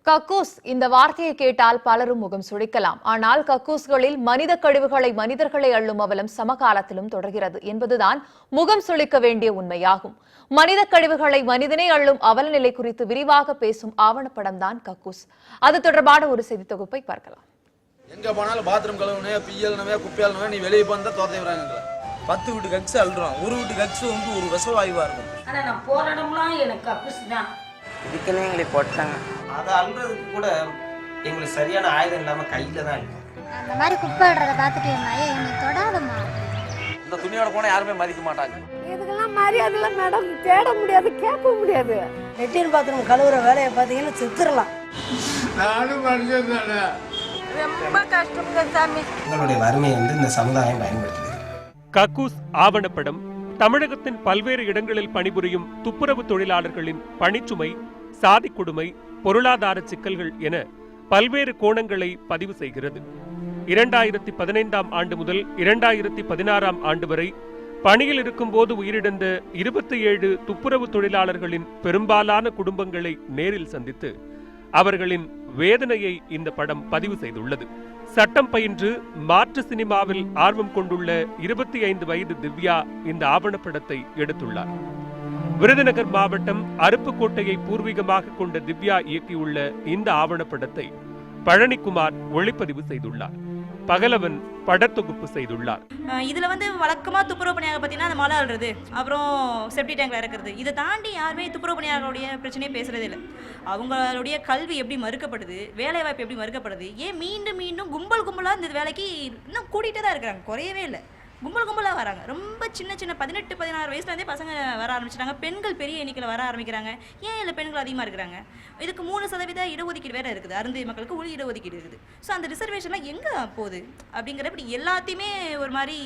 கக்கூஸ் இந்த வார்த்தையை கேட்டால் பலரும் முகம் சுழிக்கலாம். ஆனால் கக்கூஸ்களில் மனித கழிவுகளை மனிதர்களை அள்ளும் அவலம் சமகாலத்திலும் தொடர்கிறது என்பதுதான் முகம் சுளிக்க வேண்டிய உண்மையாகும். மனித கழிவுகளை மனிதனே அள்ளும் அவல நிலை குறித்து விரிவாக பேசும் ஆவணப்படம் தான் கக்கூஸ். அது தொடர்பான ஒரு செய்தி தொகுப்பை பார்க்கலாம். எங்க போனாலும் பாத்ரூம் கழுவுனே, பியல்னவே, குப்பையாலனவே நீ வெளியே போனா தோத்தை விடுறாங்க. 10 வீட்டு கக்ஸ் அள்ளுறோம். ஒரு வீட்டு கக்ஸ் வந்து ஒரு விஷவாயுவா இருக்கும். ஆனா நான் போற இடம்லாம் எனக்கு கக்கூஸ் தான். இதுக்குன்னு எங்களுக்கு போட்டாங்க. அதை அல்றதுக்கு கூட எங்களுக்கு சரியான ஆயுதம் இல்லாம கையில தான் இருக்கும். அந்த மாதிரி குப்பை இடுறத பார்த்துட்டு என்னை தொடாதம்மா. இந்த துணியோட போனா யாருமே மதிக்க மாட்டாங்க. இதுக்கெல்லாம் மரியாதைலாம் மேடம் தேட முடியாது, கேட்க முடியாது. லெட்டின் பாத்ரூம் கழுவுற வேலையை பார்த்தீங்கன்னா செத்துடலாம். நானும் மனுஷன் தானே. ரொம்ப கஷ்டம்ங்க சாமி. எங்களுடைய வறுமையை வந்து இந்த சமுதாயம் பயன்படுத்துது. கக்கூஸ் ஆவணப்படம் தமிழகத்தின் பல்வேறு இடங்களில் பணிபுரியும் துப்புரவு தொழிலாளர்களின் பணிச்சுமை, சாதி கொடுமை, பொருளாதார சிக்கல்கள் என பல்வேறு கோணங்களை பதிவு செய்கிறது. 2015ஆம் ஆண்டு முதல் 2016ஆம் ஆண்டு வரை பணியில் இருக்கும்போது உயிரிழந்த 27 துப்புரவு தொழிலாளர்களின் பெரும்பாலான குடும்பங்களை நேரில் சந்தித்து அவர்களின் வேதனையை இந்த படம் பதிவு செய்துள்ளது. சட்டம் பயின்று மாற்று சினிமாவில் ஆர்வம் கொண்டுள்ள 25 வயது திவ்யா இந்த ஆவணப்படத்தை எடுத்துள்ளார். விருதுநகர் மாவட்டம் அருப்புக்கோட்டையை பூர்வீகமாக கொண்ட திவ்யா இயக்கியுள்ள இந்த ஆவணப்படத்தை பழனிக்குமார் ஒளிப்பதிவு செய்துள்ளார். பகலவன் படத்தொகுப்பு செய்துள்ளார். இதுல வழக்கமா துப்புரவு பணியாக பார்த்தீங்கன்னா அந்த மழை அள்ளுறது, அப்புறம் செப்டி டேங்க்ல இறக்குறது, இதை தாண்டி யாருமே துப்புரவு பணியாளர்களுடைய பிரச்சனையே பேசுறதே இல்லை. அவங்களுடைய கல்வி எப்படி மறுக்கப்படுது, வேலை வாய்ப்பு எப்படி மறுக்கப்படுது, ஏன் மீண்டும் மீண்டும் கும்பல் கும்பலா இந்த வேலைக்கு இன்னும் கூட்டிகிட்டே தான் இருக்கிறாங்க, குறையவே இல்லை. கும்பல் கும்பலாக வராங்க. ரொம்ப சின்ன 18-16 வயசுலேருந்தே பசங்க வர ஆரம்பிச்சிட்டாங்க. பெண்கள் பெரிய எண்ணிக்கையில் வர ஆரம்பிக்கிறாங்க. ஏன் இல்லை பெண்கள் அதிகமாக இருக்கிறாங்க? இதுக்கு 3% இடஒதுக்கீடு வேறு இருக்குது. அருந்திய மக்களுக்கு உள் இடஒதுக்கீடு இருக்குது. ஸோ அந்த ரிசர்வேஷன்லாம் எங்கே போகுது அப்படிங்கிற இப்படி எல்லாத்தையுமே ஒரு மாதிரி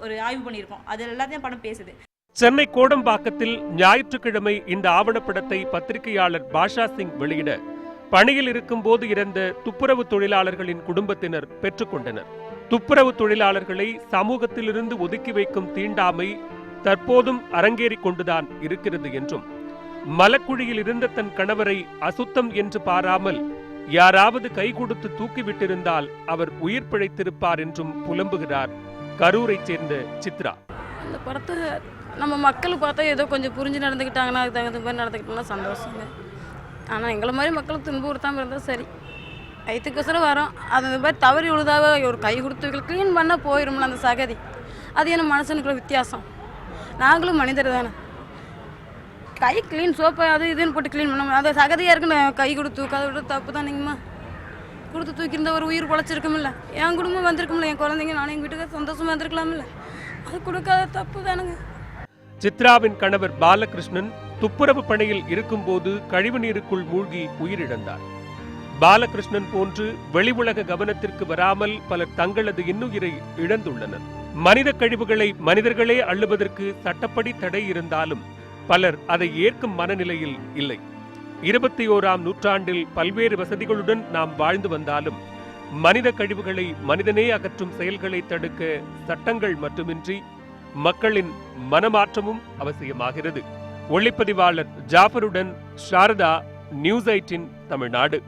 ஒரு ஆய்வு பண்ணியிருக்கோம். அது எல்லாத்தையும் படம் பேசுது. சென்னை கோடம்பாக்கத்தில் ஞாயிற்றுக்கிழமை இந்த ஆவணப்படத்தை பத்திரிகையாளர் பாஷா சிங் வெளியிட பணியில் இருக்கும்போது இறந்த துப்புரவு தொழிலாளர்களின் குடும்பத்தினர் பெற்றுக்கொண்டனர். துப்புரவு தொழிலாளர்களை சமூகத்திலிருந்து ஒதுக்கி வைக்கும் தீண்டாமை தற்போதும் அரங்கேறிக் கொண்டுதான் இருக்கிறது என்றும், மலக்குழியில் இருந்த தன் கணவரை அசுத்தம் என்று பாராமல் யாராவது கை கொடுத்து தூக்கிவிட்டிருந்தால் அவர் உயிர் பிழைத்திருப்பார் என்றும் புலம்புகிறார் கரூரைச் சேர்ந்த சித்ரா. அந்த படத்தை நம்ம மக்கள் பார்த்தா ஏதோ கொஞ்சம் புரிஞ்சு நடந்துக்கிட்டாங்கன்னா அதுக்கு தகுந்த மாதிரி நடந்துக்கிட்டோம்னா சந்தோஷங்க. ஆனால் எங்களை மாதிரி மக்களுக்கு துன்புறுத்தாமல் இருந்தால் சரி. வயிற்றுக்கோசரம் வரோம், அது மாதிரி தவறி உழுதாக ஒரு கை கொடுத்து க்ளீன் பண்ணால் போயிடும்ல அந்த சகதி. அது என்ன மனுஷனுக்குள்ள வித்தியாசம்? நாங்களும் மனிதர் தானே. கை க்ளீன் சோப்பை அது இதுன்னு போட்டு க்ளீன் பண்ண அது சகதியாக இருக்குன்னு கை கொடுத்து தூக்காத விட தப்பு தானேங்கம்மா. கொடுத்து தூக்கியிருந்த ஒரு உயிர் பொழைச்சிருக்குமில்ல, என் குடும்பம் வந்திருக்குமில்ல, என் குழந்தைங்க நானும் எங்கள் வீட்டுக்கு சந்தோஷமாக வந்திருக்கலாமில்ல. அது கொடுக்காத தப்பு தானுங்க. சித்ராவின் கணவர் பாலகிருஷ்ணன் துப்புரவு பணியில் இருக்கும்போது கழிவு நீருக்குள் மூழ்கி உயிரிழந்தார். பாலகிருஷ்ணன் போன்று வெளி உலக கவனத்திற்கு வராமல் பலர் தங்களது இன்னுயிரை இழந்துள்ளனர். மனித கழிவுகளை மனிதர்களே அள்ளுவதற்கு சட்டப்படி தடை இருந்தாலும் பலர் அதை ஏற்கும் மனநிலையில் இல்லை. 21ஆம் நூற்றாண்டில் பல்வேறு வசதிகளுடன் நாம் வாழ்ந்து வந்தாலும் மனித கழிவுகளை மனிதனே அகற்றும் செயல்களை தடுக்க சட்டங்கள் மட்டுமின்றி மக்களின் மனமாற்றமும் அவசியமாகிறது. ஒளிப்பதிவாளர் ஜாஃபருடன் சாரதா, நியூஸ் 18 தமிழ்நாடு.